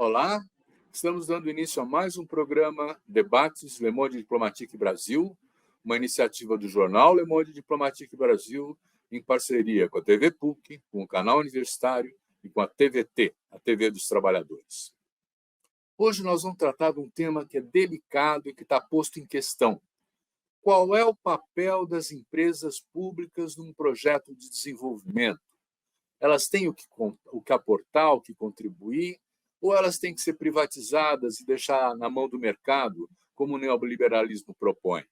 Olá, estamos dando início a mais um programa Debates Le Monde Diplomatique Brasil, uma iniciativa do jornal Le Monde Diplomatique Brasil, em parceria com a TV PUC, com o canal universitário e com a TVT, a TV dos Trabalhadores. Hoje nós vamos tratar de um tema que é delicado e que está posto em questão. Qual é o papel das empresas públicas num projeto de desenvolvimento? Elas têm o que aportar, o que contribuir, ou elas têm que ser privatizadas e deixar na mão do mercado, como o neoliberalismo propõe?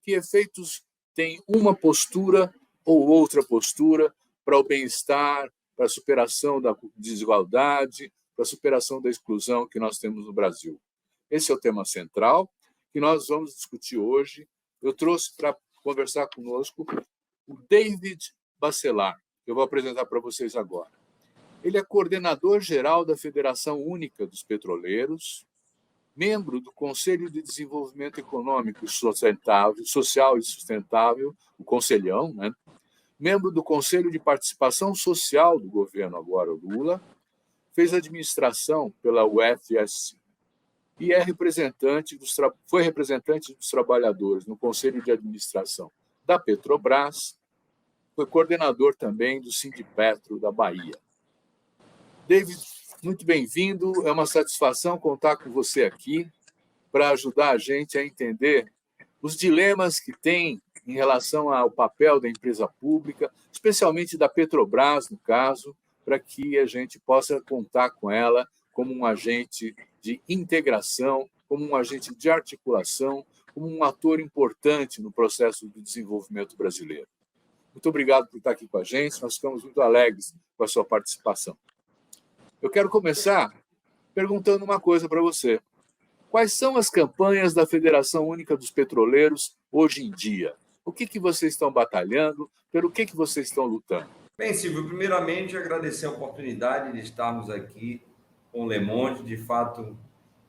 Que efeitos tem uma postura ou outra postura para o bem-estar, para a superação da desigualdade, para a superação da exclusão que nós temos no Brasil? Esse é o tema central que nós vamos discutir hoje. Eu trouxe para conversar conosco o David Bacelar, que eu vou apresentar para vocês agora. Ele é coordenador-geral da Federação Única dos Petroleiros, membro do Conselho de Desenvolvimento Econômico Sustentável, Social e Sustentável, o Conselhão, né? Membro do Conselho de Participação Social do governo, agora o Lula, fez administração pela UFSC e foi representante dos trabalhadores no Conselho de Administração da Petrobras, foi coordenador também do Sindipetro da Bahia. David, muito bem-vindo. É uma satisfação contar com você aqui para ajudar a gente a entender os dilemas que tem em relação ao papel da empresa pública, especialmente da Petrobras, no caso, para que a gente possa contar com ela como um agente de integração, como um agente de articulação, como um ator importante no processo do desenvolvimento brasileiro. Muito obrigado por estar aqui com a gente. Nós ficamos muito alegres com a sua participação. Eu quero começar perguntando uma coisa para você. Quais são as campanhas da Federação Única dos Petroleiros hoje em dia? O que vocês estão batalhando? Pelo que vocês estão lutando? Bem, Silvio, primeiramente agradecer a oportunidade de estarmos aqui com o Le Monde. De fato,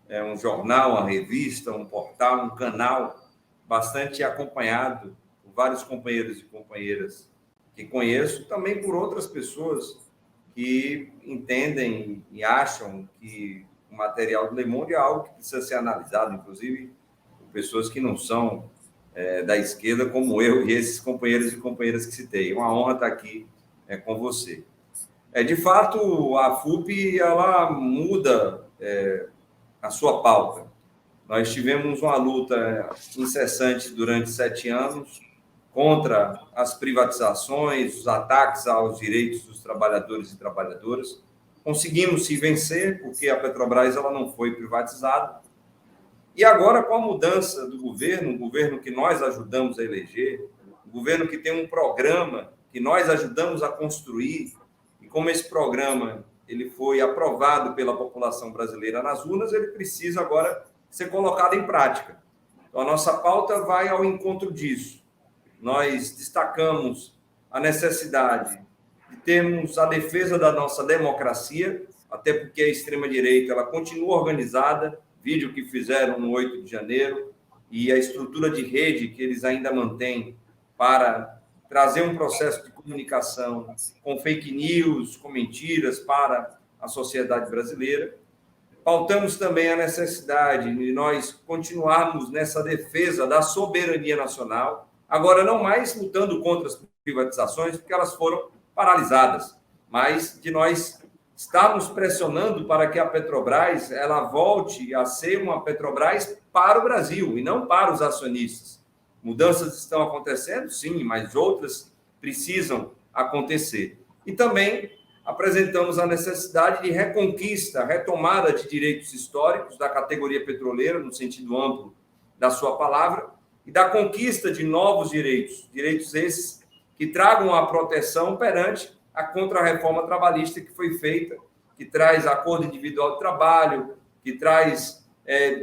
é um jornal, uma revista, um portal, um canal bastante acompanhado por vários companheiros e companheiras que conheço, também por outras pessoas que entendem e acham que o material do Le Monde é algo que precisa ser analisado, inclusive por pessoas que não são da esquerda, como eu e esses companheiros e companheiras que citei. É uma honra estar aqui com você. De fato, a FUP ela muda a sua pauta. Nós tivemos uma luta incessante durante 7 anos contra as privatizações, os ataques aos direitos dos trabalhadores e trabalhadoras. Conseguimos se vencer, porque a Petrobras ela não foi privatizada. E agora, com a mudança do governo, o governo que nós ajudamos a eleger, o governo que tem um programa que nós ajudamos a construir, e como esse programa ele foi aprovado pela população brasileira nas urnas, ele precisa agora ser colocado em prática. Então, a nossa pauta vai ao encontro disso. Nós destacamos a necessidade de termos a defesa da nossa democracia, até porque a extrema-direita ela continua organizada, vídeo que fizeram no 8 de janeiro, e a estrutura de rede que eles ainda mantêm para trazer um processo de comunicação com fake news, com mentiras para a sociedade brasileira. Pautamos também a necessidade de nós continuarmos nessa defesa da soberania nacional, agora não mais lutando contra as privatizações, porque elas foram paralisadas, mas de nós estarmos pressionando para que a Petrobras ela volte a ser uma Petrobras para o Brasil e não para os acionistas. Mudanças estão acontecendo, sim, mas outras precisam acontecer. E também apresentamos a necessidade de reconquista, retomada de direitos históricos da categoria petroleira, no sentido amplo da sua palavra, e da conquista de novos direitos, direitos esses que tragam a proteção perante a contra-reforma trabalhista que foi feita, que traz acordo individual de trabalho, que traz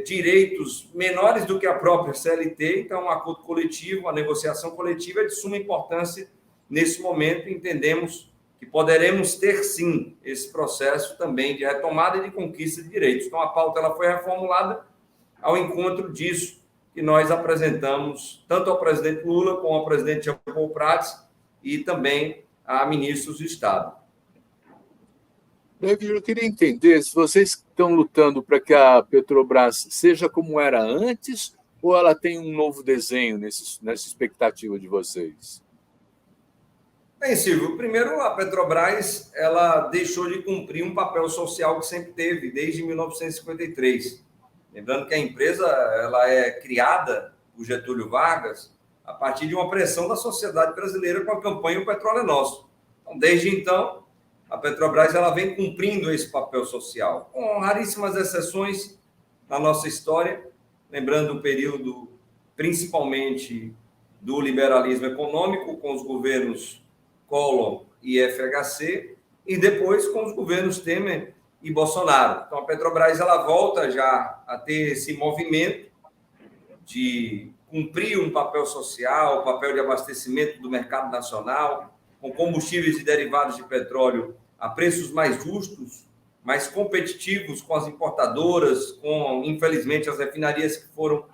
direitos menores do que a própria CLT. Então, um acordo coletivo, a negociação coletiva é de suma importância nesse momento. Entendemos que poderemos ter, sim, esse processo também de retomada e de conquista de direitos. Então, a pauta ela foi reformulada ao encontro disso que nós apresentamos tanto ao presidente Lula como ao presidente Jean Paul Prats e também a ministros do Estado. David, eu queria entender se vocês estão lutando para que a Petrobras seja como era antes ou ela tem um novo desenho nessa expectativa de vocês? Bem, Silvio, primeiro a Petrobras ela deixou de cumprir um papel social que sempre teve, desde 1953. Lembrando que a empresa ela é criada por Getúlio Vargas a partir de uma pressão da sociedade brasileira com a campanha O Petróleo é Nosso. Então, desde então, a Petrobras ela vem cumprindo esse papel social, com raríssimas exceções na nossa história, lembrando o período principalmente do liberalismo econômico, com os governos Collor e FHC, e depois com os governos Temer e Bolsonaro. Então, a Petrobras ela volta já a ter esse movimento de cumprir um papel social, papel de abastecimento do mercado nacional, com combustíveis e derivados de petróleo a preços mais justos, mais competitivos com as importadoras, com, infelizmente, as refinarias que foram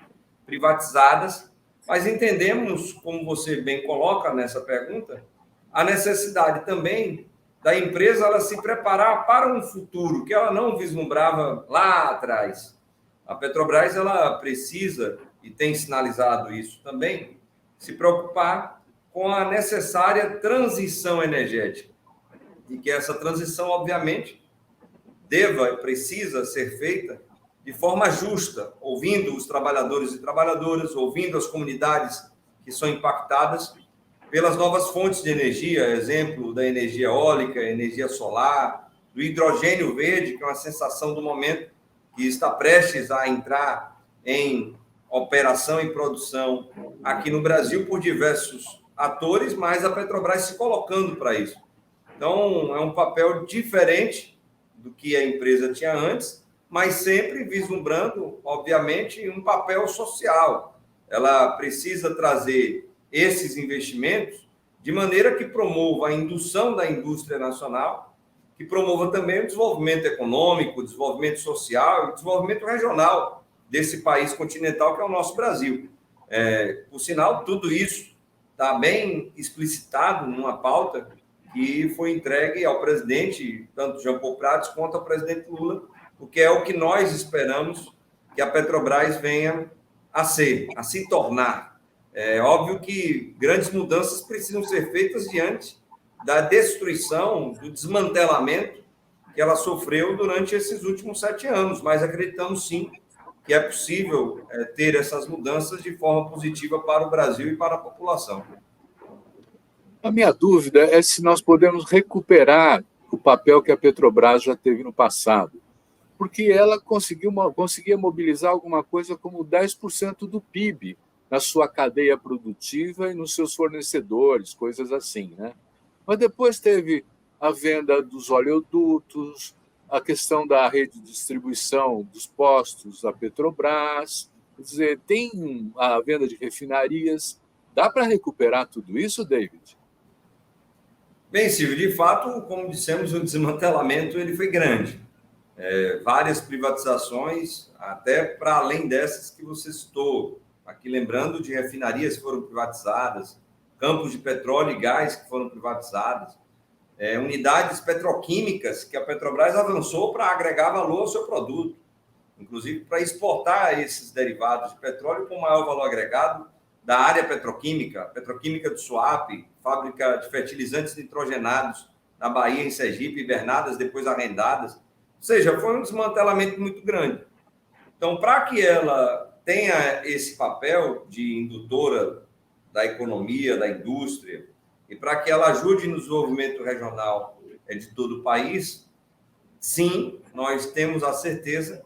privatizadas. Mas entendemos, como você bem coloca nessa pergunta, a necessidade também da empresa ela se preparar para um futuro que ela não vislumbrava lá atrás. A Petrobras ela precisa, e tem sinalizado isso também, se preocupar com a necessária transição energética. E que essa transição, obviamente, deva e precisa ser feita de forma justa, ouvindo os trabalhadores e trabalhadoras, ouvindo as comunidades que são impactadas pelas novas fontes de energia, exemplo da energia eólica, energia solar, do hidrogênio verde, que é uma sensação do momento que está prestes a entrar em operação e produção aqui no Brasil por diversos atores, mas a Petrobras se colocando para isso. Então, é um papel diferente do que a empresa tinha antes, mas sempre vislumbrando, obviamente, um papel social. Ela precisa trazer esses investimentos de maneira que promova a indução da indústria nacional, que promova também o desenvolvimento econômico, o desenvolvimento social e o desenvolvimento regional desse país continental que é o nosso Brasil. Por sinal, tudo isso está bem explicitado numa pauta que foi entregue ao presidente, tanto Jean Paul Prats quanto ao presidente Lula, porque é o que nós esperamos que a Petrobras venha a ser, a se tornar. É óbvio que grandes mudanças precisam ser feitas diante da destruição, do desmantelamento que ela sofreu durante esses últimos 7 anos, mas acreditamos sim que é possível ter essas mudanças de forma positiva para o Brasil e para a população. A minha dúvida é se nós podemos recuperar o papel que a Petrobras já teve no passado, porque ela conseguia mobilizar alguma coisa como 10% do PIB na sua cadeia produtiva e nos seus fornecedores, coisas assim, né? Mas depois teve a venda dos oleodutos, a questão da rede de distribuição dos postos da Petrobras, quer dizer, tem a venda de refinarias. Dá para recuperar tudo isso, David? Bem, Silvio, de fato, como dissemos, o desmantelamento ele foi grande. Várias privatizações, até para além dessas que você citou. Aqui lembrando de refinarias que foram privatizadas, campos de petróleo e gás que foram privatizados, unidades petroquímicas que a Petrobras avançou para agregar valor ao seu produto, inclusive para exportar esses derivados de petróleo com maior valor agregado da área petroquímica do Suape, fábrica de fertilizantes nitrogenados na Bahia, em Sergipe, hibernadas, depois arrendadas. Ou seja, foi um desmantelamento muito grande. Então, para que ela tenha esse papel de indutora da economia, da indústria, e para que ela ajude no desenvolvimento regional de todo o país, sim, nós temos a certeza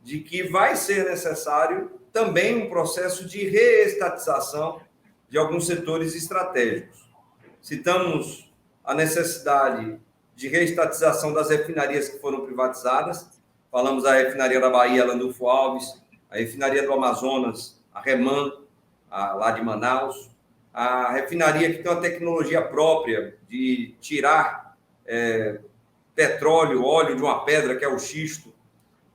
de que vai ser necessário também um processo de reestatização de alguns setores estratégicos. Citamos a necessidade de reestatização das refinarias que foram privatizadas. Falamos da refinaria da Bahia, Landulfo Alves, a refinaria do Amazonas, a Reman, lá de Manaus, a refinaria que tem uma tecnologia própria de tirar petróleo, óleo de uma pedra, que é o xisto,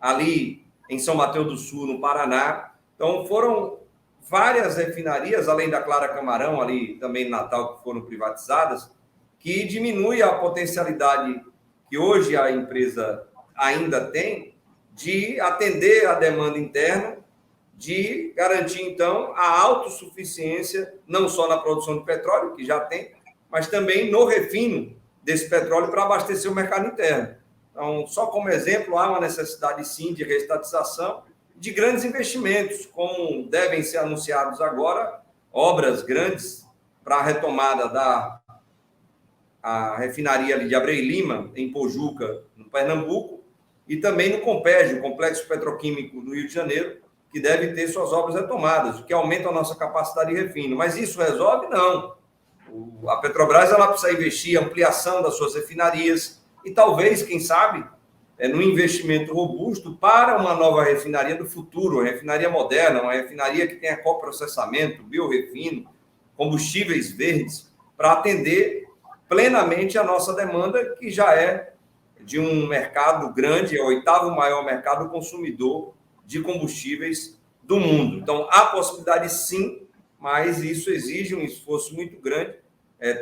ali em São Mateus do Sul, no Paraná. Então, foram várias refinarias, além da Clara Camarão, ali também em Natal, que foram privatizadas, que diminui a potencialidade que hoje a empresa ainda tem, de atender a demanda interna, de garantir, então, a autossuficiência, não só na produção de petróleo, que já tem, mas também no refino desse petróleo para abastecer o mercado interno. Então, só como exemplo, há uma necessidade, sim, de reestatização de grandes investimentos, como devem ser anunciados agora, obras grandes para a retomada da refinaria ali de Abreu e Lima, em Pojuca, no Pernambuco, e também no Compeg, o Complexo Petroquímico do Rio de Janeiro, que deve ter suas obras retomadas, o que aumenta a nossa capacidade de refino. Mas isso resolve? Não. A Petrobras ela precisa investir em ampliação das suas refinarias e talvez, quem sabe, num investimento robusto para uma nova refinaria do futuro, uma refinaria moderna, uma refinaria que tenha coprocessamento, biorefino, combustíveis verdes, para atender plenamente a nossa demanda, que já é de um mercado grande, é o 8º maior mercado consumidor de combustíveis do mundo. Então, há possibilidade sim, mas isso exige um esforço muito grande,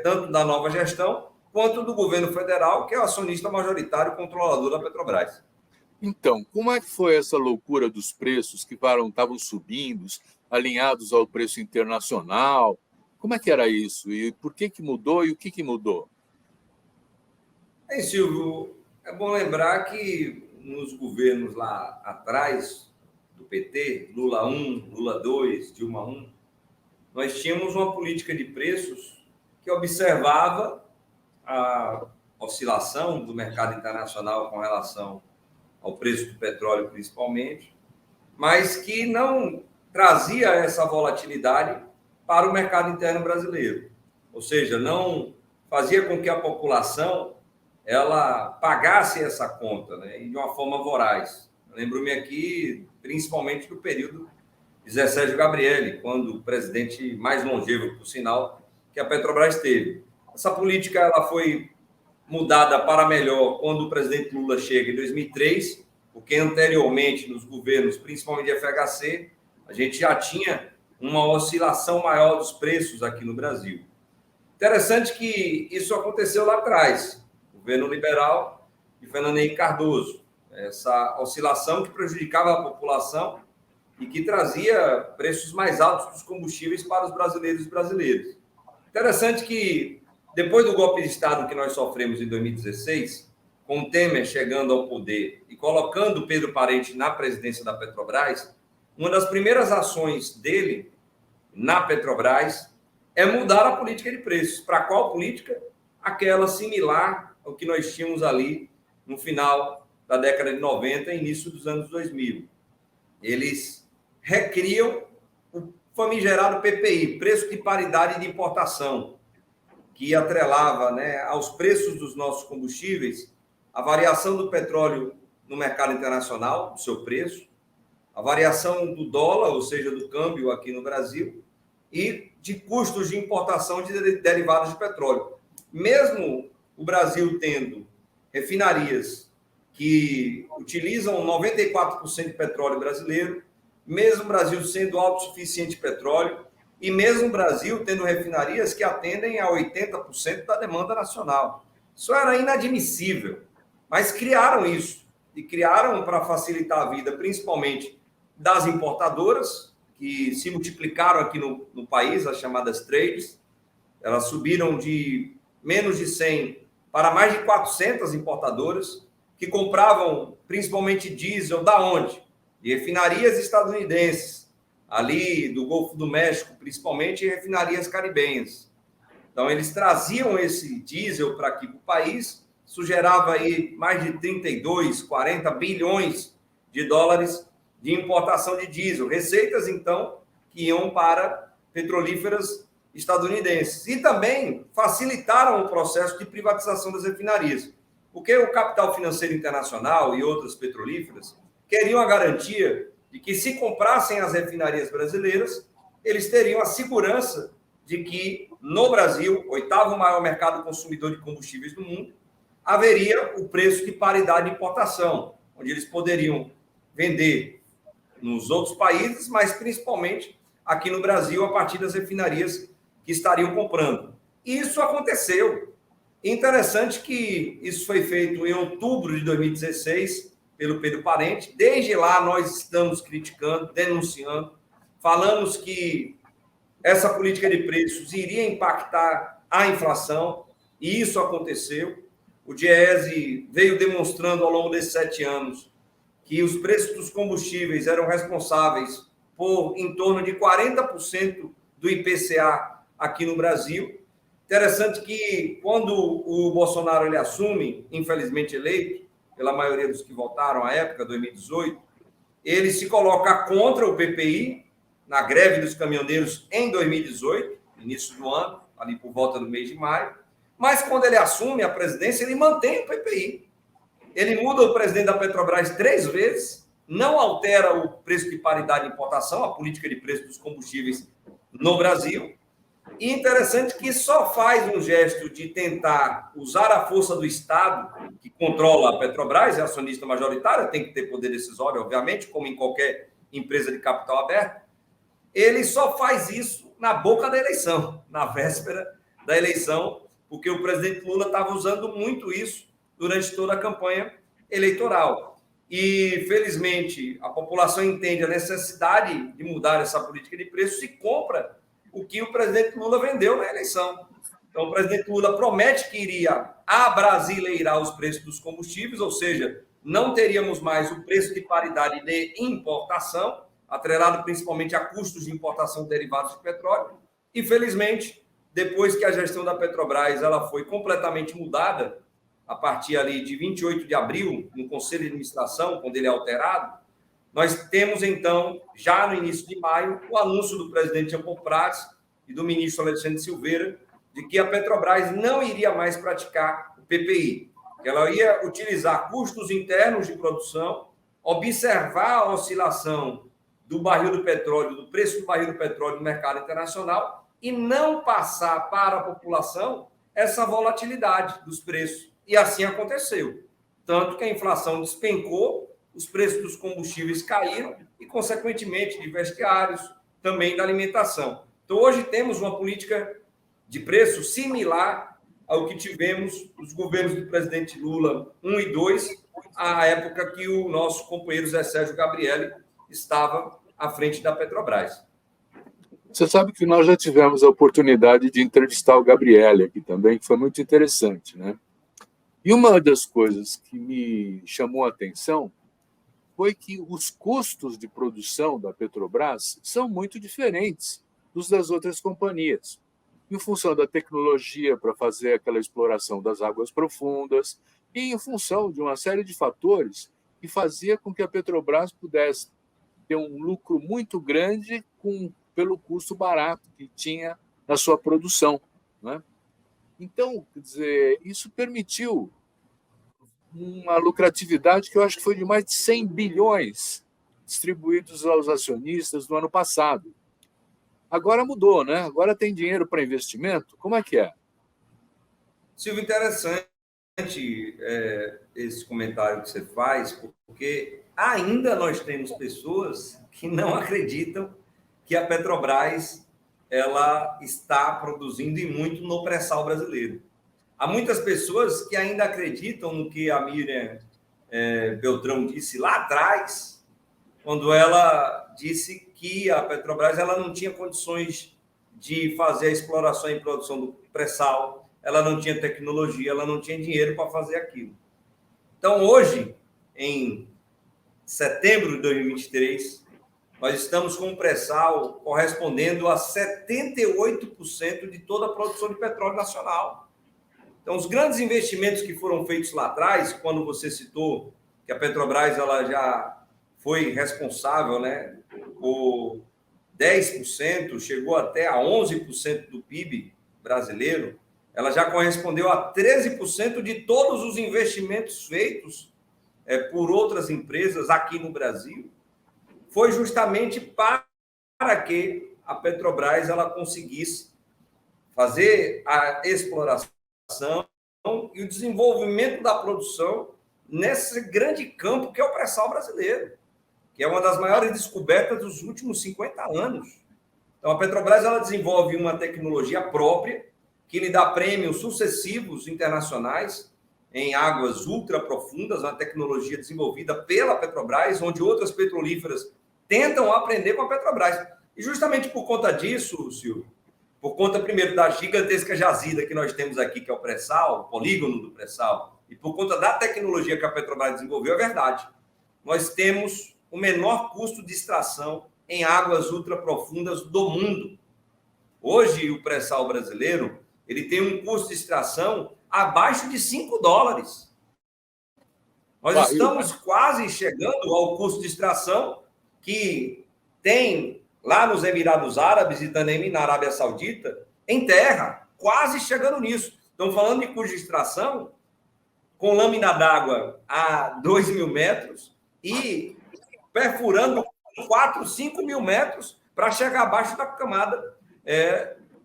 tanto da nova gestão, quanto do governo federal, que é o acionista majoritário e controlador da Petrobras. Então, como é que foi essa loucura dos preços que estavam subindo, alinhados ao preço internacional? Como é que era isso? E por que mudou e o que mudou? Silvio, é bom lembrar que nos governos lá atrás, do PT, Lula 1, Lula 2, Dilma 1, nós tínhamos uma política de preços que observava a oscilação do mercado internacional com relação ao preço do petróleo, principalmente, mas que não trazia essa volatilidade para o mercado interno brasileiro. Ou seja, não fazia com que a população ela pagasse essa conta, né, de uma forma voraz. Lembro-me aqui, principalmente do período de Zé Sérgio Gabrielli, quando o presidente mais longevo, por sinal, que a Petrobras teve. Essa política ela foi mudada para melhor quando o presidente Lula chega em 2003, porque anteriormente, nos governos, principalmente de FHC, a gente já tinha uma oscilação maior dos preços aqui no Brasil. Interessante que isso aconteceu lá atrás, governo liberal de Fernando Henrique Cardoso, essa oscilação que prejudicava a população e que trazia preços mais altos dos combustíveis para os brasileiros e brasileiras. Interessante que, depois do golpe de Estado que nós sofremos em 2016, com o Temer chegando ao poder e colocando Pedro Parente na presidência da Petrobras, uma das primeiras ações dele na Petrobras é mudar a política de preços. Para qual política? Aquela similar ao que nós tínhamos ali no final da década de 90 e início dos anos 2000. Eles recriam o famigerado PPI, Preço de Paridade de Importação, que atrelava, né, aos preços dos nossos combustíveis a variação do petróleo no mercado internacional, o seu preço, a variação do dólar, ou seja, do câmbio aqui no Brasil, e de custos de importação de derivados de petróleo. Mesmo o Brasil tendo refinarias que utilizam 94% de petróleo brasileiro, mesmo o Brasil sendo autossuficiente de petróleo, e mesmo o Brasil tendo refinarias que atendem a 80% da demanda nacional. Isso era inadmissível, mas criaram isso, e criaram para facilitar a vida, principalmente das importadoras, que se multiplicaram aqui no país, as chamadas trades. Elas subiram de menos de 100 para mais de 400 importadoras, que compravam principalmente diesel da onde? De refinarias estadunidenses, ali do Golfo do México, principalmente, e refinarias caribenhas. Então, eles traziam esse diesel para aqui para o país, isso gerava aí mais de 32, 40 bilhões de dólares de importação de diesel. Receitas, então, que iam para petrolíferas estadunidenses. E também facilitaram o processo de privatização das refinarias, porque o capital financeiro internacional e outras petrolíferas queriam a garantia de que, se comprassem as refinarias brasileiras, eles teriam a segurança de que, no Brasil, 8º maior mercado consumidor de combustíveis do mundo, haveria o preço de paridade de importação, onde eles poderiam vender nos outros países, mas principalmente aqui no Brasil, a partir das refinarias que estariam comprando. E isso aconteceu. Interessante que isso foi feito em outubro de 2016 pelo Pedro Parente. Desde lá nós estamos criticando, denunciando, falamos que essa política de preços iria impactar a inflação, e isso aconteceu. O Diese veio demonstrando ao longo desses 7 anos que os preços dos combustíveis eram responsáveis por em torno de 40% do IPCA aqui no Brasil. Interessante que, quando o Bolsonaro ele assume, infelizmente eleito, pela maioria dos que votaram à época, 2018, ele se coloca contra o PPI, na greve dos caminhoneiros em 2018, início do ano, ali por volta do mês de maio, mas quando ele assume a presidência, ele mantém o PPI. Ele muda o presidente da Petrobras 3 vezes, não altera o preço de paridade de importação, a política de preço dos combustíveis no Brasil. E interessante que só faz um gesto de tentar usar a força do Estado, que controla a Petrobras, é acionista majoritária, tem que ter poder decisório, obviamente, como em qualquer empresa de capital aberto. Ele só faz isso na boca da eleição, na véspera da eleição, porque o presidente Lula estava usando muito isso durante toda a campanha eleitoral. E, felizmente, a população entende a necessidade de mudar essa política de preços e compra o que o presidente Lula vendeu na eleição. Então, o presidente Lula promete que iria abrasileirar os preços dos combustíveis, ou seja, não teríamos mais o preço de paridade de importação, atrelado principalmente a custos de importação derivados de petróleo. E, felizmente, depois que a gestão da Petrobras ela foi completamente mudada, a partir ali de 28 de abril, no Conselho de Administração, quando ele é alterado, nós temos, então, já no início de maio, o anúncio do presidente Jean Paul Prats e do ministro Alexandre Silveira de que a Petrobras não iria mais praticar o PPI, que ela ia utilizar custos internos de produção, observar a oscilação do barril do petróleo, do preço do barril do petróleo no mercado internacional e não passar para a população essa volatilidade dos preços. E assim aconteceu. Tanto que a inflação despencou, os preços dos combustíveis caíram e, consequentemente, de vestiários, também da alimentação. Então, hoje temos uma política de preço similar ao que tivemos nos governos do presidente Lula 1 e 2, à época que o nosso companheiro Zé Sérgio Gabrielli estava à frente da Petrobras. Você sabe que nós já tivemos a oportunidade de entrevistar o Gabrielli aqui também, que foi muito interessante, né? E uma das coisas que me chamou a atenção foi que os custos de produção da Petrobras são muito diferentes dos das outras companhias, em função da tecnologia para fazer aquela exploração das águas profundas e em função de uma série de fatores que fazia com que a Petrobras pudesse ter um lucro muito grande pelo custo barato que tinha na sua produção, né? Então, quer dizer, isso permitiu uma lucratividade que eu acho que foi de mais de 100 bilhões distribuídos aos acionistas no ano passado. Agora mudou, né? Agora tem dinheiro para investimento? Como é que é? Silvio, interessante esse comentário que você faz, porque ainda nós temos pessoas que não acreditam que a Petrobras ela está produzindo e muito no pré-sal brasileiro. Há muitas pessoas que ainda acreditam no que a Miriam Beltrão disse lá atrás, quando ela disse que a Petrobras ela não tinha condições de fazer a exploração e produção do pré-sal, ela não tinha tecnologia, ela não tinha dinheiro para fazer aquilo. Então, hoje, em setembro de 2023, nós estamos com um pré-sal correspondendo a 78% de toda a produção de petróleo nacional. Então, os grandes investimentos que foram feitos lá atrás, quando você citou que a Petrobras ela já foi responsável, né, por 10%, chegou até a 11% do PIB brasileiro, ela já correspondeu a 13% de todos os investimentos feitos por outras empresas aqui no Brasil. Foi justamente para que a Petrobras ela conseguisse fazer a exploração e o desenvolvimento da produção nesse grande campo que é o pré-sal brasileiro, que é uma das maiores descobertas dos últimos 50 anos. Então, a Petrobras ela desenvolve uma tecnologia própria, que lhe dá prêmios sucessivos internacionais em águas ultra profundas, uma tecnologia desenvolvida pela Petrobras, onde outras petrolíferas tentam aprender com a Petrobras. E justamente por conta disso, Silvio, por conta, primeiro, da gigantesca jazida que nós temos aqui, que é o pré-sal, o polígono do pré-sal, e por conta da tecnologia que a Petrobras desenvolveu, é verdade. Nós temos o menor custo de extração em águas ultraprofundas do mundo. Hoje, o pré-sal brasileiro ele tem um custo de extração abaixo de $5. Nós estamos quase chegando ao custo de extração que tem lá nos Emirados Árabes e também na Arábia Saudita, em terra, quase chegando nisso. Estamos falando de custo de extração com lâmina d'água a 2.000 metros e perfurando 4, 5 mil metros para chegar abaixo da camada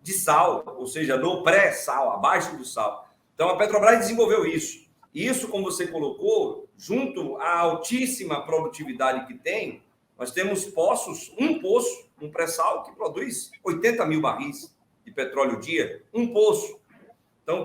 de sal, ou seja, no pré-sal, abaixo do sal. Então, a Petrobras desenvolveu isso. Isso, como você colocou, junto à altíssima produtividade que tem, nós temos poços, um pré-sal que produz 80 mil barris de petróleo dia, um poço. Então,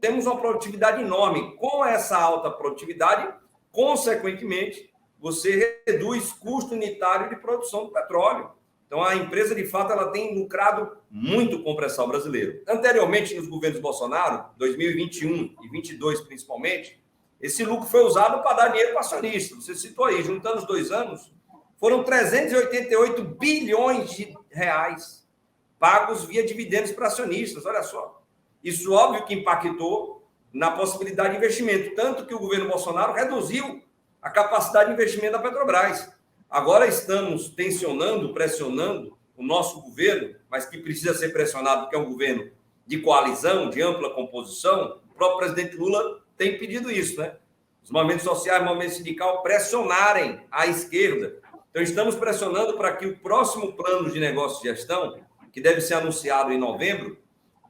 temos uma produtividade enorme. Com essa alta produtividade, consequentemente, você reduz custo unitário de produção do petróleo. Então, a empresa, de fato, ela tem lucrado muito com o pré-sal brasileiro. Anteriormente, nos governos Bolsonaro, 2021 e 2022 principalmente, esse lucro foi usado para dar dinheiro para acionista. Você citou aí, juntando os 2 anos, foram 388 bilhões de reais pagos via dividendos para acionistas. Olha só. Isso, óbvio, que impactou na possibilidade de investimento, tanto que o governo Bolsonaro reduziu a capacidade de investimento da Petrobras. Agora estamos tensionando, pressionando o nosso governo, mas que precisa ser pressionado porque é um governo de coalizão, de ampla composição. O próprio presidente Lula tem pedido isso, né? Os movimentos sociais, o movimento sindical pressionarem a esquerda. Então, estamos pressionando para que o próximo plano de negócio de gestão, que deve ser anunciado em novembro,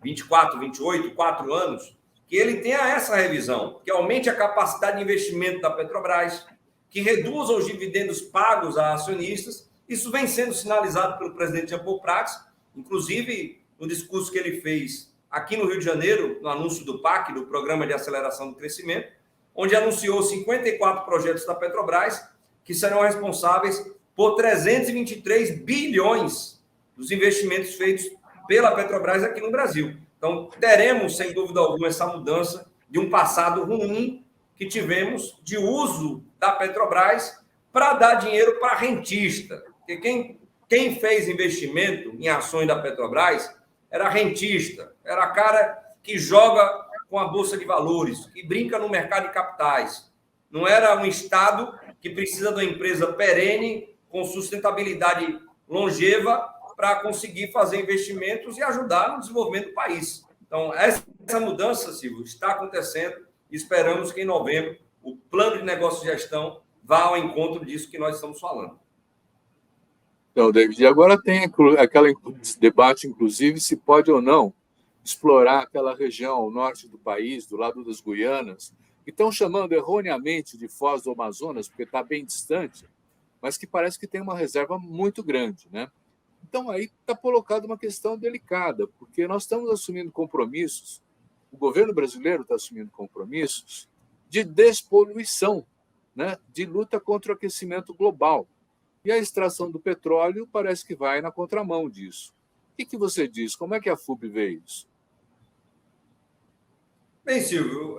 24, 28, 4 anos, que ele tenha essa revisão, que aumente a capacidade de investimento da Petrobras, que reduza os dividendos pagos a acionistas. Isso vem sendo sinalizado pelo presidente Jean Paul Prats, inclusive no discurso que ele fez aqui no Rio de Janeiro, no anúncio do PAC, do Programa de Aceleração do Crescimento, onde anunciou 54 projetos da Petrobras que serão responsáveis por 323 bilhões dos investimentos feitos pela Petrobras aqui no Brasil. Então, teremos, sem dúvida alguma, essa mudança de um passado ruim que tivemos de uso da Petrobras para dar dinheiro para rentista. Porque quem fez investimento em ações da Petrobras era rentista, era cara que joga com a Bolsa de Valores, que brinca no mercado de capitais. Não era um Estado que precisa de uma empresa perene, com sustentabilidade longeva, para conseguir fazer investimentos e ajudar no desenvolvimento do país. Então, essa mudança, Silvio, está acontecendo e esperamos que em novembro o plano de negócio de gestão vá ao encontro disso que nós estamos falando. Então, David, agora tem aquele debate, inclusive, se pode ou não explorar aquela região ao norte do país, do lado das Guianas, que estão chamando erroneamente de Foz do Amazonas, porque está bem distante, mas que parece que tem uma reserva muito grande, né? Então, aí está colocada uma questão delicada, porque nós estamos assumindo compromissos, o governo brasileiro está assumindo compromissos de despoluição, né? De luta contra o aquecimento global. E a extração do petróleo parece que vai na contramão disso. O que você diz? Como é que a FUB vê isso? Bem, Silvio,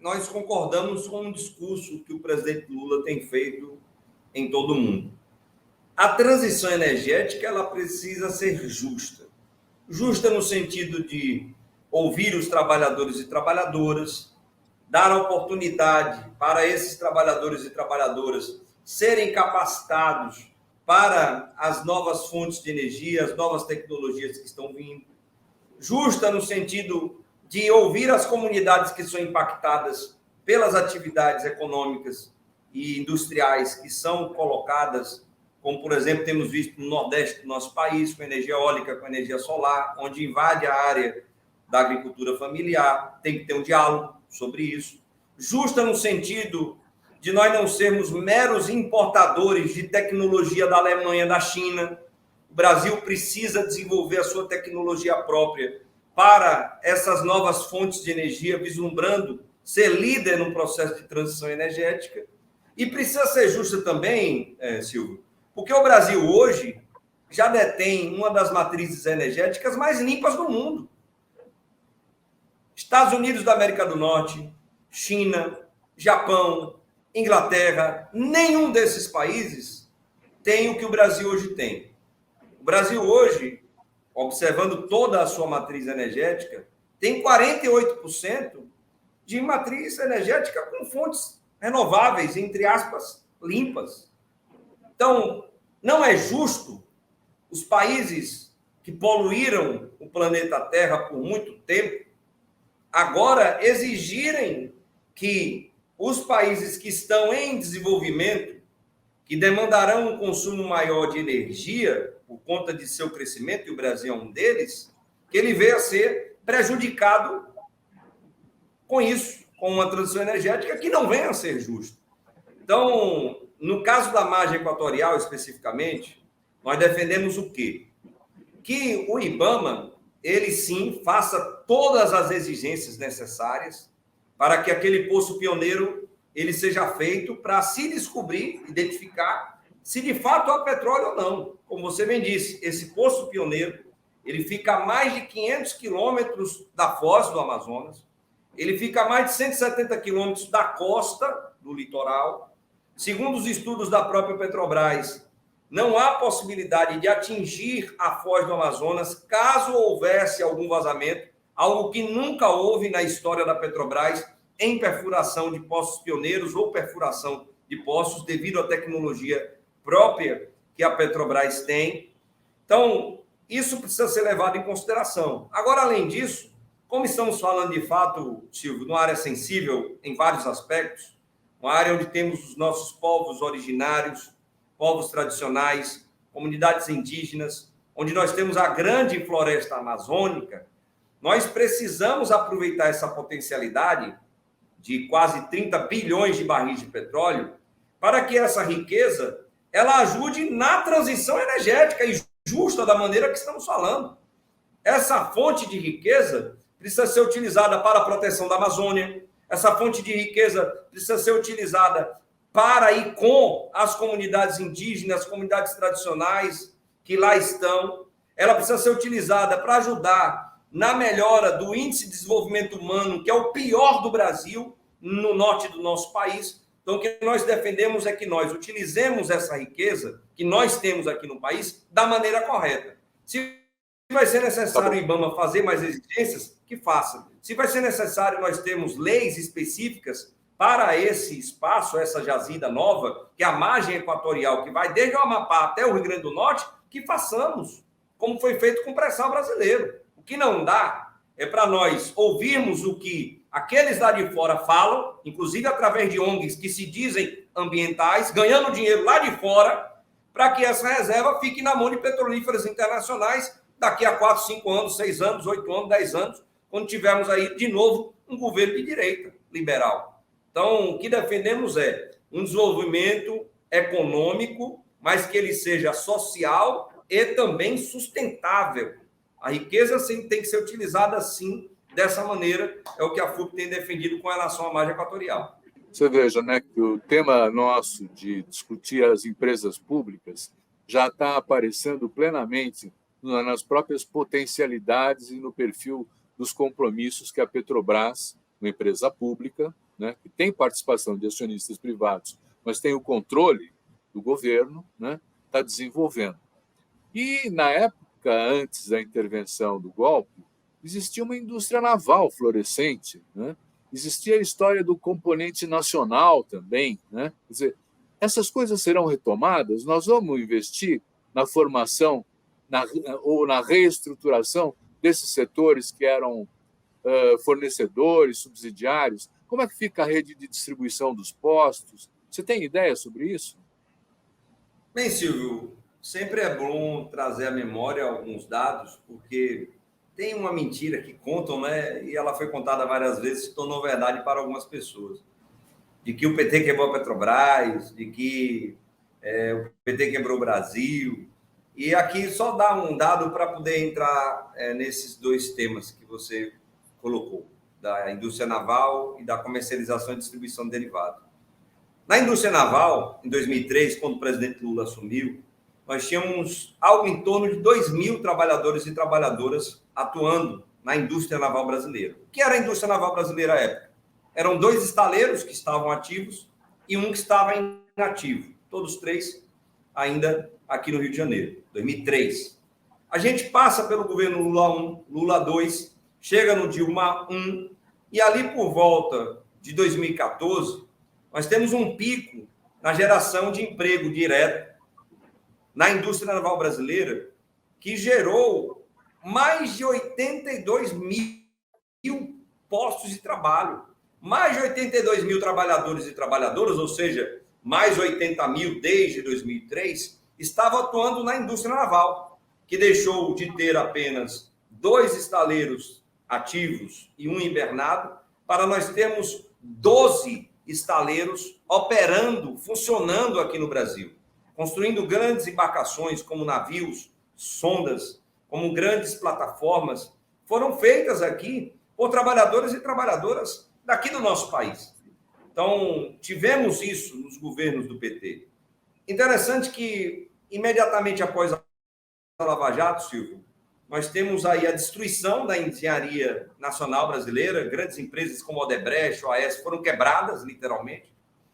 nós concordamos com o discurso que o presidente Lula tem feito em todo o mundo. A transição energética ela precisa ser justa. Justa no sentido de ouvir os trabalhadores e trabalhadoras, dar a oportunidade para esses trabalhadores e trabalhadoras serem capacitados para as novas fontes de energia, as novas tecnologias que estão vindo. Justa no sentido de ouvir as comunidades que são impactadas pelas atividades econômicas e industriais que são colocadas, como, por exemplo, temos visto no Nordeste do nosso país, com energia eólica, com energia solar, onde invade a área da agricultura familiar. Tem que ter um diálogo sobre isso. Justa no sentido de nós não sermos meros importadores de tecnologia da Alemanha, da China. O Brasil precisa desenvolver a sua tecnologia própria, para essas novas fontes de energia, vislumbrando ser líder no processo de transição energética. E precisa ser justa também, Silvio, porque o Brasil hoje já detém uma das matrizes energéticas mais limpas do mundo. Estados Unidos da América do Norte, China, Japão, Inglaterra, nenhum desses países tem o que o Brasil hoje tem. O Brasil hoje, observando toda a sua matriz energética, tem 48% de matriz energética com fontes renováveis, entre aspas, limpas. Então, não é justo os países que poluíram o planeta Terra por muito tempo agora exigirem que os países que estão em desenvolvimento, que demandarão um consumo maior de energia por conta de seu crescimento, e o Brasil é um deles, que ele venha a ser prejudicado com isso, com uma transição energética que não venha a ser justa. Então, no caso da margem equatorial, especificamente, nós defendemos o quê? Que o IBAMA, ele sim, faça todas as exigências necessárias para que aquele poço pioneiro ele seja feito para se descobrir, identificar se de fato há petróleo ou não. Como você bem disse, esse poço pioneiro, ele fica a mais de 500 quilômetros da foz do Amazonas, ele fica a mais de 170 quilômetros da costa do litoral. Segundo os estudos da própria Petrobras, não há possibilidade de atingir a foz do Amazonas caso houvesse algum vazamento, algo que nunca houve na história da Petrobras em perfuração de poços pioneiros ou perfuração de poços devido à tecnologia própria que a Petrobras tem. Então, isso precisa ser levado em consideração. Agora, além disso, como estamos falando de fato, Silvio, numa área sensível em vários aspectos, uma área onde temos os nossos povos originários, povos tradicionais, comunidades indígenas, onde nós temos a grande floresta amazônica, nós precisamos aproveitar essa potencialidade de quase 30 bilhões de barris de petróleo para que essa riqueza ela ajude na transição energética e justa da maneira que estamos falando. Essa fonte de riqueza precisa ser utilizada para a proteção da Amazônia, essa fonte de riqueza precisa ser utilizada para ir com as comunidades indígenas, comunidades tradicionais que lá estão. Ela precisa ser utilizada para ajudar na melhora do índice de desenvolvimento humano, que é o pior do Brasil, no norte do nosso país. Então, o que nós defendemos é que nós utilizemos essa riqueza que nós temos aqui no país da maneira correta. Se vai ser necessário o IBAMA fazer mais exigências, que faça. Se vai ser necessário nós termos leis específicas para esse espaço, essa jazida nova, que é a margem equatorial, que vai desde o Amapá até o Rio Grande do Norte, que façamos, como foi feito com o pré-sal brasileiro. O que não dá é para nós ouvirmos o que aqueles lá de fora falam, inclusive através de ONGs que se dizem ambientais, ganhando dinheiro lá de fora, para que essa reserva fique na mão de petrolíferas internacionais daqui a 4, 5 anos, 6 anos, 8 anos, 10 anos, quando tivermos aí, de novo, um governo de direita, liberal. Então, o que defendemos é um desenvolvimento econômico, mas que ele seja social e também sustentável. A riqueza tem que ser utilizada, sim, dessa maneira, é o que a FUP tem defendido com relação à margem equatorial. Você veja, né, que o tema nosso de discutir as empresas públicas já está aparecendo plenamente nas próprias potencialidades e no perfil dos compromissos que a Petrobras, uma empresa pública, né, que tem participação de acionistas privados, mas tem o controle do governo, né, está desenvolvendo. E, na época, antes da intervenção do golpe, existia uma indústria naval florescente, né? Existia a história do componente nacional também, né? Quer dizer, essas coisas serão retomadas, nós vamos investir na formação ou na reestruturação desses setores que eram fornecedores, subsidiários. Como é que fica a rede de distribuição dos postos? Você tem ideia sobre isso? Bem, Silvio, sempre é bom trazer à memória alguns dados, porque tem uma mentira que contam, né? E ela foi contada várias vezes, se tornou verdade para algumas pessoas. De que o PT quebrou a Petrobras, de que o PT quebrou o Brasil. E aqui só dar um dado para poder entrar nesses dois temas que você colocou, da indústria naval e da comercialização e distribuição de derivados. Na indústria naval, em 2003, quando o presidente Lula assumiu, nós tínhamos algo em torno de 2.000 trabalhadores e trabalhadoras atuando na indústria naval brasileira. O que era a indústria naval brasileira à época? Eram 2 estaleiros que estavam ativos e um que estava inativo. Todos 3 ainda aqui no Rio de Janeiro, 2003. A gente passa pelo governo Lula 1, Lula 2, chega no Dilma 1, e ali por volta de 2014, nós temos um pico na geração de emprego direto na indústria naval brasileira, que gerou mais de 82 mil postos de trabalho. Mais de 82 mil trabalhadores e trabalhadoras, ou seja, mais 80 mil desde 2003, estavam atuando na indústria naval, que deixou de ter apenas 2 estaleiros ativos e um hibernado, para nós termos 12 estaleiros operando, funcionando aqui no Brasil, construindo grandes embarcações como navios, sondas, como grandes plataformas, foram feitas aqui por trabalhadores e trabalhadoras daqui do nosso país. Então, tivemos isso nos governos do PT. Interessante que, imediatamente após a Lava Jato, Silvio, nós temos aí a destruição da engenharia nacional brasileira, grandes empresas como Odebrecht, OAS foram quebradas, literalmente.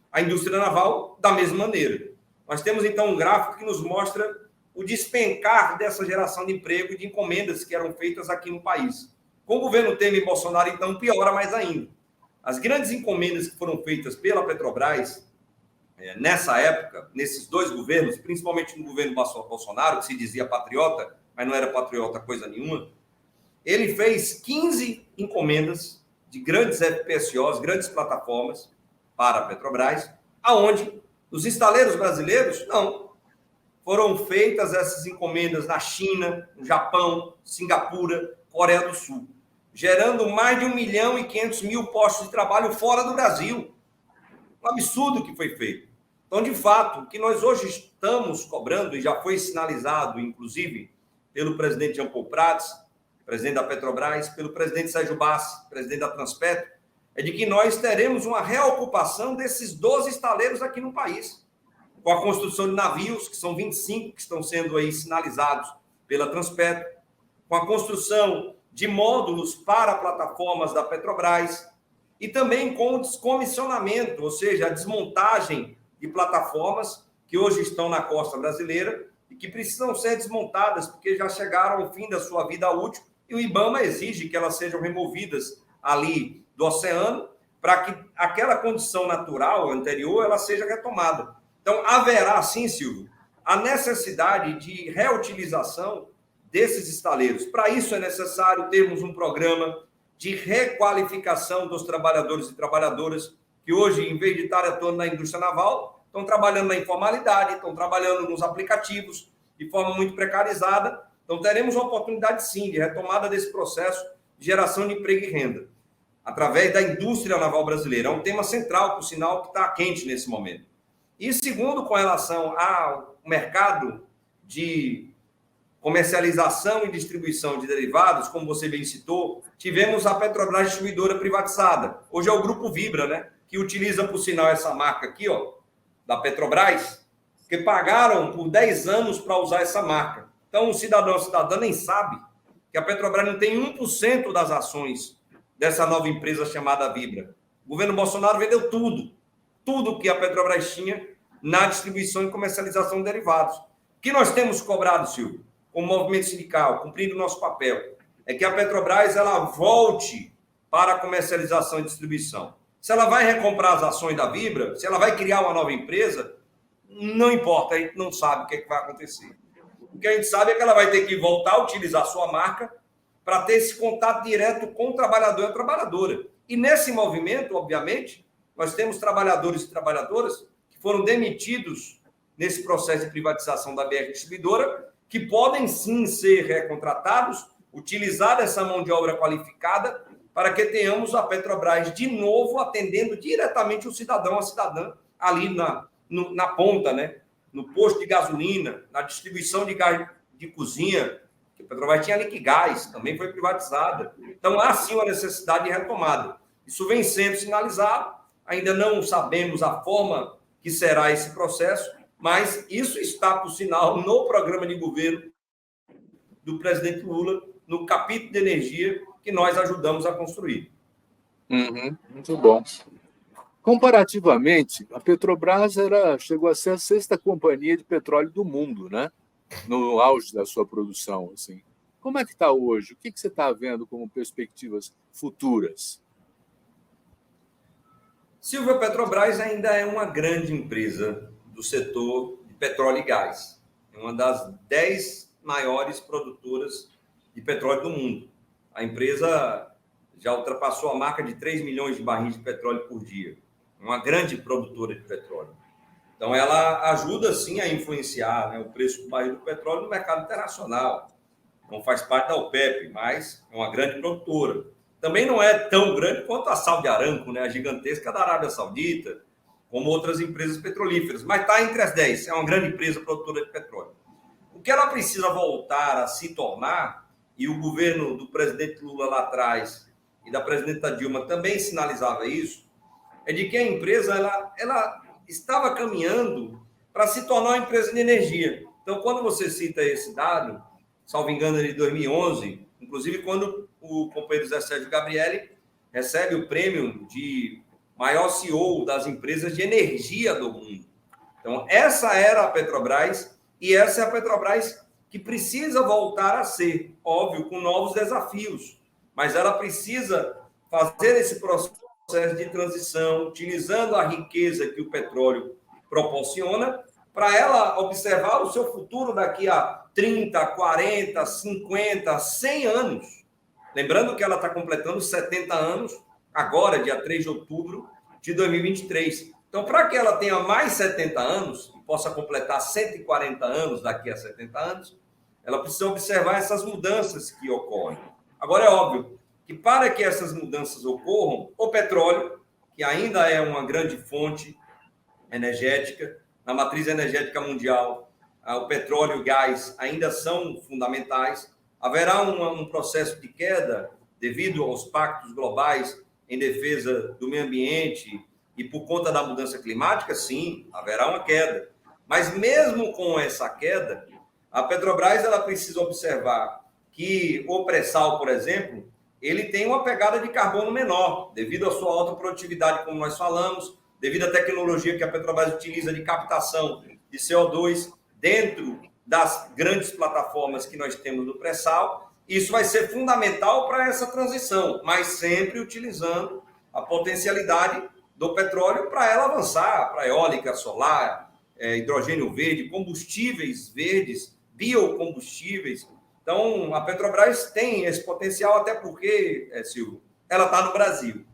A indústria naval, da mesma maneira. Nós temos, então, um gráfico que nos mostra o despencar dessa geração de emprego e de encomendas que eram feitas aqui no país. Com o governo Temer e Bolsonaro, então, piora mais ainda. As grandes encomendas que foram feitas pela Petrobras, nessa época, nesses 2 governos, principalmente no governo Bolsonaro, que se dizia patriota, mas não era patriota coisa nenhuma, ele fez 15 encomendas de grandes FPSOs, grandes plataformas para a Petrobras, aonde os estaleiros brasileiros, não. Foram feitas essas encomendas na China, no Japão, Singapura, Coreia do Sul, gerando mais de 1.500.000 postos de trabalho fora do Brasil. Um absurdo que foi feito. Então, de fato, o que nós hoje estamos cobrando, e já foi sinalizado, inclusive, pelo presidente Jean Paul Prats, presidente da Petrobras, pelo presidente Sérgio Bassi, presidente da Transpetro, é de que nós teremos uma reocupação desses 12 estaleiros aqui no país, com a construção de navios, que são 25 que estão sendo aí sinalizados pela Transpetro, com a construção de módulos para plataformas da Petrobras e também com o descomissionamento, ou seja, a desmontagem de plataformas que hoje estão na costa brasileira e que precisam ser desmontadas porque já chegaram ao fim da sua vida útil e o IBAMA exige que elas sejam removidas ali do oceano para que aquela condição natural anterior ela seja retomada. Então, haverá, sim, Silvio, a necessidade de reutilização desses estaleiros. Para isso é necessário termos um programa de requalificação dos trabalhadores e trabalhadoras que hoje, em vez de estar atuando na indústria naval, estão trabalhando na informalidade, estão trabalhando nos aplicativos de forma muito precarizada. Então, teremos uma oportunidade, sim, de retomada desse processo de geração de emprego e renda, através da indústria naval brasileira. É um tema central, por sinal, que está quente nesse momento. E segundo, com relação ao mercado de comercialização e distribuição de derivados, como você bem citou, tivemos a Petrobras Distribuidora privatizada. Hoje é o Grupo Vibra, né? Que utiliza, por sinal, essa marca aqui, ó, da Petrobras, que pagaram por 10 anos para usar essa marca. Então, o cidadão, a cidadã nem sabe que a Petrobras não tem 1% das ações dessa nova empresa chamada Vibra. O governo Bolsonaro vendeu tudo que a Petrobras tinha na distribuição e comercialização de derivados. O que nós temos cobrado, Silvio, como movimento sindical, cumprindo o nosso papel, é que a Petrobras ela volte para a comercialização e distribuição. Se ela vai recomprar as ações da Vibra, se ela vai criar uma nova empresa, não importa, a gente não sabe o que vai acontecer. O que a gente sabe é que ela vai ter que voltar a utilizar a sua marca para ter esse contato direto com o trabalhador e a trabalhadora. E nesse movimento, obviamente, nós temos trabalhadores e trabalhadoras que foram demitidos nesse processo de privatização da BR Distribuidora, que podem sim ser recontratados, utilizar essa mão de obra qualificada para que tenhamos a Petrobras de novo atendendo diretamente o cidadão, a cidadã, ali na ponta, né, no posto de gasolina, na distribuição de gás de cozinha, que a Petrobras tinha Liquigás, também foi privatizada. Então, há sim uma necessidade de retomada. Isso vem sendo sinalizado, ainda não sabemos a forma que será esse processo, mas isso está, por sinal, no programa de governo do presidente Lula, no capítulo de energia que nós ajudamos a construir. Muito bom. Comparativamente, a Petrobras chegou a ser a sexta companhia de petróleo do mundo, né? No auge da sua produção. Assim. Como é que está hoje? O que você está vendo como perspectivas futuras? Silvio, a Petrobras ainda é uma grande empresa do setor de petróleo e gás. É uma das 10 maiores produtoras de petróleo do mundo. A empresa já ultrapassou a marca de 3 milhões de barris de petróleo por dia. Uma grande produtora de petróleo. Então, ela ajuda, sim, a influenciar, né, o preço do barril do petróleo no mercado internacional. Não faz parte da OPEP, mas é uma grande produtora. Também não é tão grande quanto a Saudi Aramco, né, a gigantesca da Arábia Saudita, como outras empresas petrolíferas, mas está entre as 10. É uma grande empresa produtora de petróleo. O que ela precisa voltar a se tornar, e o governo do presidente Lula lá atrás e da presidenta Dilma também sinalizava isso, é de que a empresa ela estava caminhando para se tornar uma empresa de energia. Então, quando você cita esse dado, salvo engano, de 2011, inclusive quando o companheiro Zé Sérgio Gabrielli recebe o prêmio de maior CEO das empresas de energia do mundo. Então, essa era a Petrobras e essa é a Petrobras que precisa voltar a ser, óbvio, com novos desafios, mas ela precisa fazer esse processo de transição, utilizando a riqueza que o petróleo proporciona, para ela observar o seu futuro daqui a 30, 40, 50, 100 anos. Lembrando que ela está completando 70 anos, agora, dia 3 de outubro de 2023. Então, para que ela tenha mais 70 anos, e possa completar 140 anos daqui a 70 anos, ela precisa observar essas mudanças que ocorrem. Agora, é óbvio que para que essas mudanças ocorram, o petróleo, que ainda é uma grande fonte energética, na matriz energética mundial, o petróleo e o gás ainda são fundamentais. Haverá um processo de queda devido aos pactos globais em defesa do meio ambiente e por conta da mudança climática? Sim, haverá uma queda. Mas mesmo com essa queda, a Petrobras ela precisa observar que o pré-sal, por exemplo, ele tem uma pegada de carbono menor, devido à sua alta produtividade, como nós falamos, devido à tecnologia que a Petrobras utiliza de captação de CO2 dentro das grandes plataformas que nós temos no pré-sal. Isso vai ser fundamental para essa transição, mas sempre utilizando a potencialidade do petróleo para ela avançar, para eólica, solar, hidrogênio verde, combustíveis verdes, biocombustíveis. Então, a Petrobras tem esse potencial, até porque, Silvio, ela está no Brasil.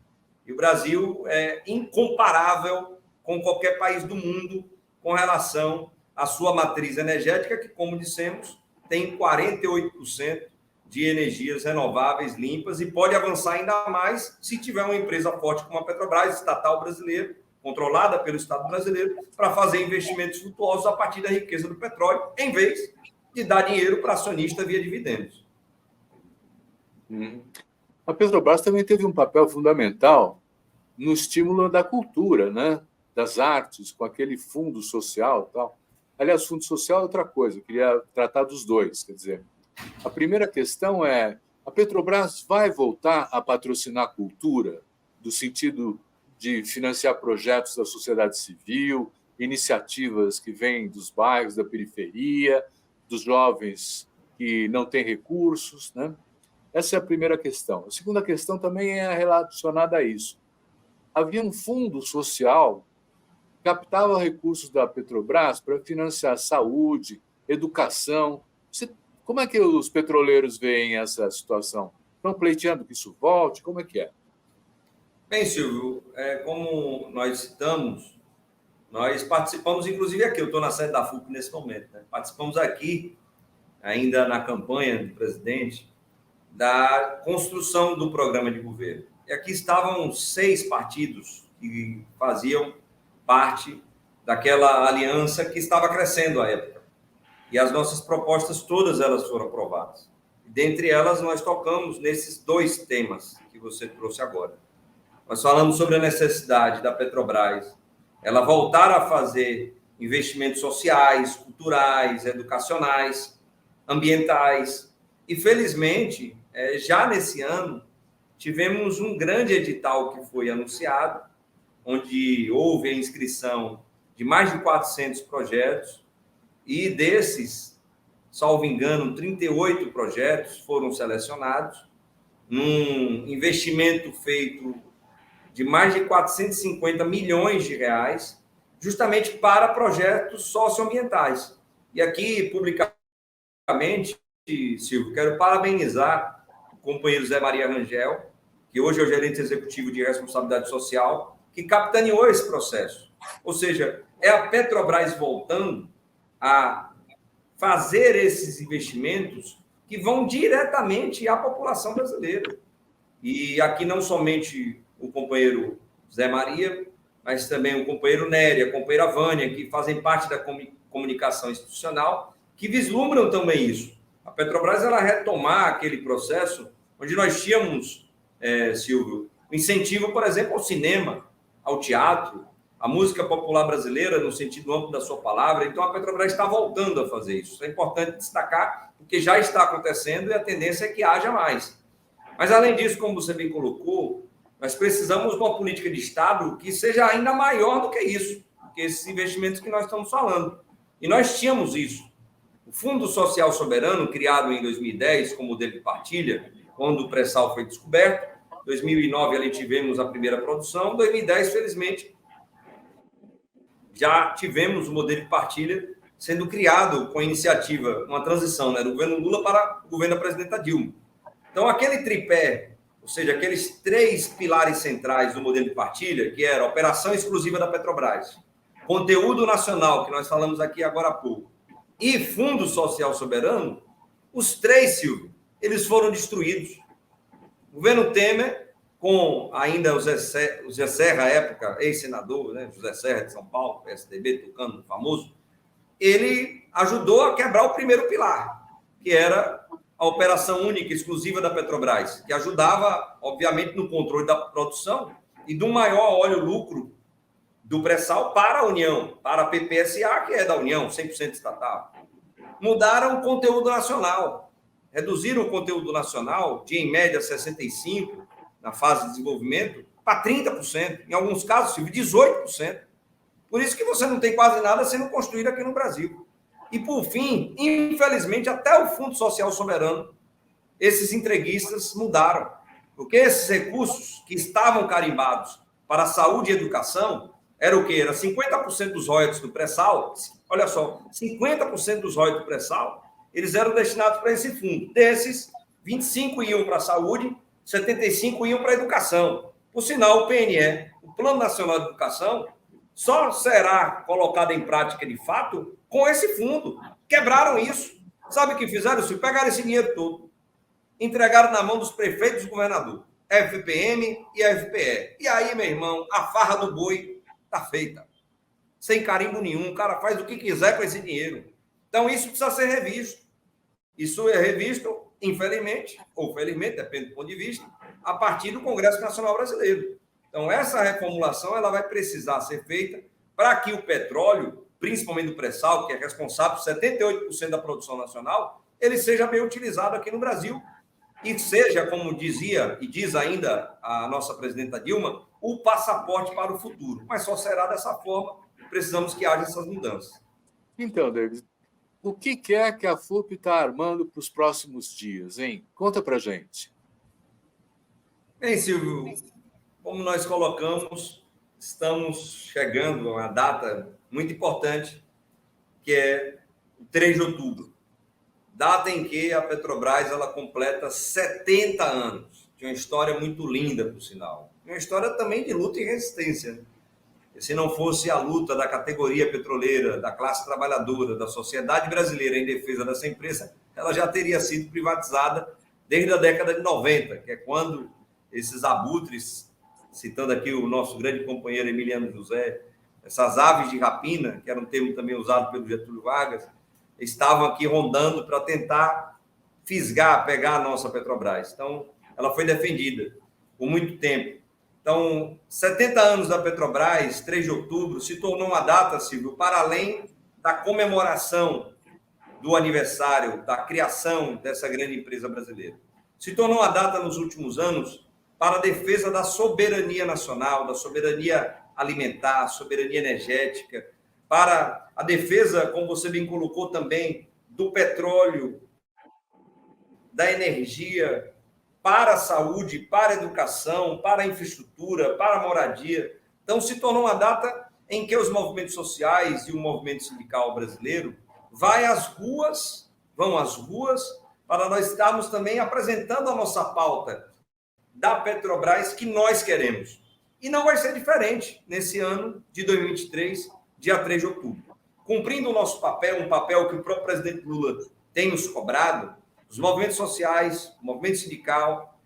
E o Brasil é incomparável com qualquer país do mundo com relação à sua matriz energética, que, como dissemos, tem 48% de energias renováveis limpas e pode avançar ainda mais se tiver uma empresa forte como a Petrobras, estatal brasileira, controlada pelo Estado brasileiro, para fazer investimentos frutuosos a partir da riqueza do petróleo, em vez de dar dinheiro para acionista via dividendos. A Petrobras também teve um papel fundamental no estímulo da cultura, né? Das artes, com aquele fundo social e tal. Aliás, fundo social é outra coisa, eu queria tratar dos dois. Quer dizer, a primeira questão é, a Petrobras vai voltar a patrocinar a cultura, no sentido de financiar projetos da sociedade civil, iniciativas que vêm dos bairros, da periferia, dos jovens que não têm recursos, né? Essa é a primeira questão. A segunda questão também é relacionada a isso. Havia um fundo social que captava recursos da Petrobras para financiar saúde, educação. Como é que os petroleiros veem essa situação? Estão pleiteando que isso volte? Como é que é? Bem, Silvio, como nós citamos, nós participamos, inclusive aqui, eu estou na sede da FUP nesse momento, né? Participamos aqui, ainda na campanha do presidente, da construção do programa de governo. E aqui estavam 6 partidos que faziam parte daquela aliança que estava crescendo à época. E as nossas propostas, todas elas foram aprovadas. Dentre elas, nós tocamos nesses dois temas que você trouxe agora. Nós falamos sobre a necessidade da Petrobras, ela voltar a fazer investimentos sociais, culturais, educacionais, ambientais. E, felizmente, já nesse ano, tivemos um grande edital que foi anunciado, onde houve a inscrição de mais de 400 projetos, e desses, salvo engano, 38 projetos foram selecionados, num investimento feito de mais de 450 milhões de reais, justamente para projetos socioambientais. E aqui, publicamente, Silvio, quero parabenizar o companheiro Zé Maria Rangel, que hoje é o gerente executivo de responsabilidade social, que capitaneou esse processo. Ou seja, é a Petrobras voltando a fazer esses investimentos que vão diretamente à população brasileira. E aqui não somente o companheiro Zé Maria, mas também o companheiro Nery, a companheira Vânia, que fazem parte da comunicação institucional, que vislumbram também isso. A Petrobras, ela retomar aquele processo onde nós tínhamos, Silvio, o incentivo, por exemplo, ao cinema, ao teatro, à música popular brasileira, no sentido amplo da sua palavra. Então, a Petrobras está voltando a fazer isso. É importante destacar, porque já está acontecendo e a tendência é que haja mais. Mas, além disso, como você bem colocou, nós precisamos de uma política de Estado que seja ainda maior do que isso, do que esses investimentos que nós estamos falando. E nós tínhamos isso. O Fundo Social Soberano, criado em 2010 como modelo de partilha, quando o pré-sal foi descoberto. Em 2009, ali tivemos a primeira produção. Em 2010, felizmente, já tivemos o modelo de partilha sendo criado com a iniciativa, uma transição, né, do governo Lula para o governo da presidenta Dilma. Então, aquele tripé, ou seja, aqueles 3 pilares centrais do modelo de partilha, que era a operação exclusiva da Petrobras, conteúdo nacional, que nós falamos aqui agora há pouco, e Fundo Social Soberano, os 3, Silvio, eles foram destruídos. O governo Temer, com ainda o Zé Serra, à época, ex-senador, né, José Serra de São Paulo, PSDB, tucano, famoso, ele ajudou a quebrar o primeiro pilar, que era a operação única, exclusiva da Petrobras, que ajudava, obviamente, no controle da produção e do maior óleo-lucro do pré-sal para a União, para a PPSA, que é da União, 100% estatal. Mudaram o conteúdo nacional, reduziram o conteúdo nacional de, em média, 65%, na fase de desenvolvimento, para 30%, em alguns casos, 18%. Por isso que você não tem quase nada sendo construído aqui no Brasil. E, por fim, infelizmente, até o Fundo Social Soberano, esses entreguistas mudaram. Porque esses recursos que estavam carimbados para saúde e educação, era o quê? Era 50% dos royalties do pré-sal. Olha só, 50% dos royalties do pré-sal, eles eram destinados para esse fundo. Desses, 25% iam para a saúde, 75% iam para a educação. Por sinal, o PNE, o Plano Nacional de Educação, só será colocado em prática de fato com esse fundo. Quebraram isso. Sabe o que fizeram? Pegaram esse dinheiro todo, entregaram na mão dos prefeitos e governadores, FPM e FPE. E aí, meu irmão, a farra do boi está feita. Sem carimbo nenhum, o cara faz o que quiser com esse dinheiro. Então, isso precisa ser revisto. Isso é revisto, infelizmente, ou felizmente, depende do ponto de vista, a partir do Congresso Nacional Brasileiro. Então, essa reformulação ela vai precisar ser feita para que o petróleo, principalmente o pré-sal, que é responsável por 78% da produção nacional, ele seja bem utilizado aqui no Brasil e seja, como dizia e diz ainda a nossa presidenta Dilma, o passaporte para o futuro. Mas só será dessa forma, precisamos que haja essas mudanças. Então, David, o que é que a FUP está armando para os próximos dias, hein? Conta para a gente. Bem, Silvio, como nós colocamos, estamos chegando a uma data muito importante, que é o 3 de outubro. Data em que a Petrobras ela completa 70 anos. De uma história muito linda, por sinal. Uma história também de luta e resistência. E se não fosse a luta da categoria petroleira, da classe trabalhadora, da sociedade brasileira em defesa dessa empresa, ela já teria sido privatizada desde a década de 90, que é quando esses abutres, citando aqui o nosso grande companheiro Emiliano José, essas aves de rapina, que era um termo também usado pelo Getúlio Vargas, estavam aqui rondando para tentar fisgar, pegar a nossa Petrobras. Então, ela foi defendida por muito tempo. Então, 70 anos da Petrobras, 3 de outubro, se tornou uma data, Silvio, para além da comemoração do aniversário, da criação dessa grande empresa brasileira. Se tornou uma data nos últimos anos para a defesa da soberania nacional, da soberania alimentar, soberania energética, para a defesa, como você bem colocou também, do petróleo, da energia, para a saúde, para a educação, para a infraestrutura, para a moradia. Então, se tornou uma data em que os movimentos sociais e o movimento sindical brasileiro vão às ruas, para nós estarmos também apresentando a nossa pauta da Petrobras que nós queremos. E não vai ser diferente nesse ano de 2023, dia 3 de outubro. Cumprindo o nosso papel, um papel que o próprio presidente Lula tem nos cobrado, os movimentos sociais, o movimento sindical,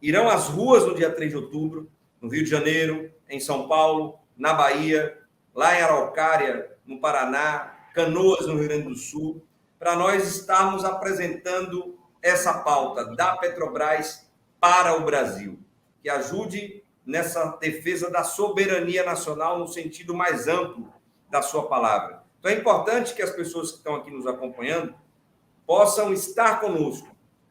irão às ruas no dia 3 de outubro, no Rio de Janeiro, em São Paulo, na Bahia, lá em Araucária, no Paraná, Canoas, no Rio Grande do Sul, para nós estarmos apresentando essa pauta da Petrobras para o Brasil, que ajude nessa defesa da soberania nacional no sentido mais amplo da sua palavra. Então, é importante que as pessoas que estão aqui nos acompanhando possam estar conosco.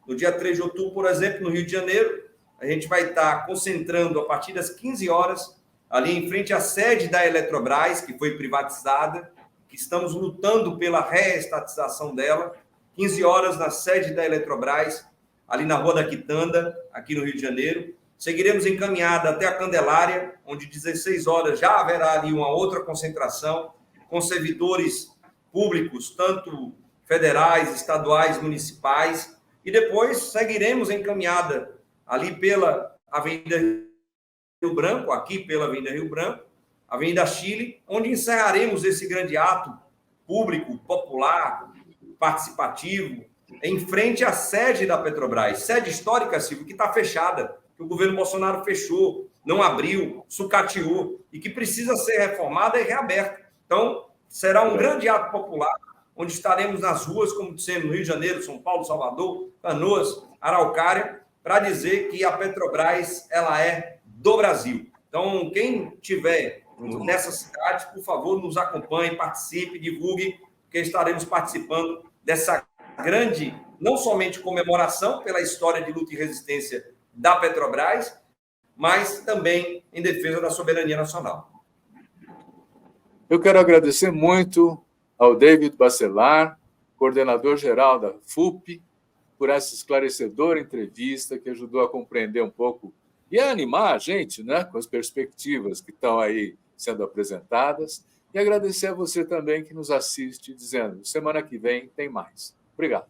No dia 3 de outubro, por exemplo, no Rio de Janeiro, a gente vai estar concentrando a partir das 15 horas, ali em frente à sede da Eletrobras, que foi privatizada, que estamos lutando pela reestatização dela, 15 horas na sede da Eletrobras, ali na Rua da Quitanda, aqui no Rio de Janeiro. Seguiremos encaminhada até a Candelária, onde 16 horas já haverá ali uma outra concentração, com servidores públicos, tanto federais, estaduais, municipais, e depois seguiremos encaminhada ali pela Avenida Rio Branco, aqui pela Avenida Rio Branco, Avenida Chile, onde encerraremos esse grande ato público, popular, participativo, em frente à sede da Petrobras, sede histórica, Silvio, que está fechada, que o governo Bolsonaro fechou, não abriu, sucateou, e que precisa ser reformada e reaberta. Então, será um grande ato popular, onde estaremos nas ruas, como dissemos, no Rio de Janeiro, São Paulo, Salvador, Canoas, Araucária, para dizer que a Petrobras ela é do Brasil. Então, quem tiver nessa cidade, por favor, nos acompanhe, participe, divulgue, porque estaremos participando dessa grande, não somente comemoração pela história de luta e resistência da Petrobras, mas também em defesa da soberania nacional. Eu quero agradecer muito ao David Bacelar, coordenador-geral da FUP, por essa esclarecedora entrevista que ajudou a compreender um pouco e a animar a gente, né, com as perspectivas que estão aí sendo apresentadas. E agradecer a você também que nos assiste, dizendo, semana que vem tem mais. Obrigado.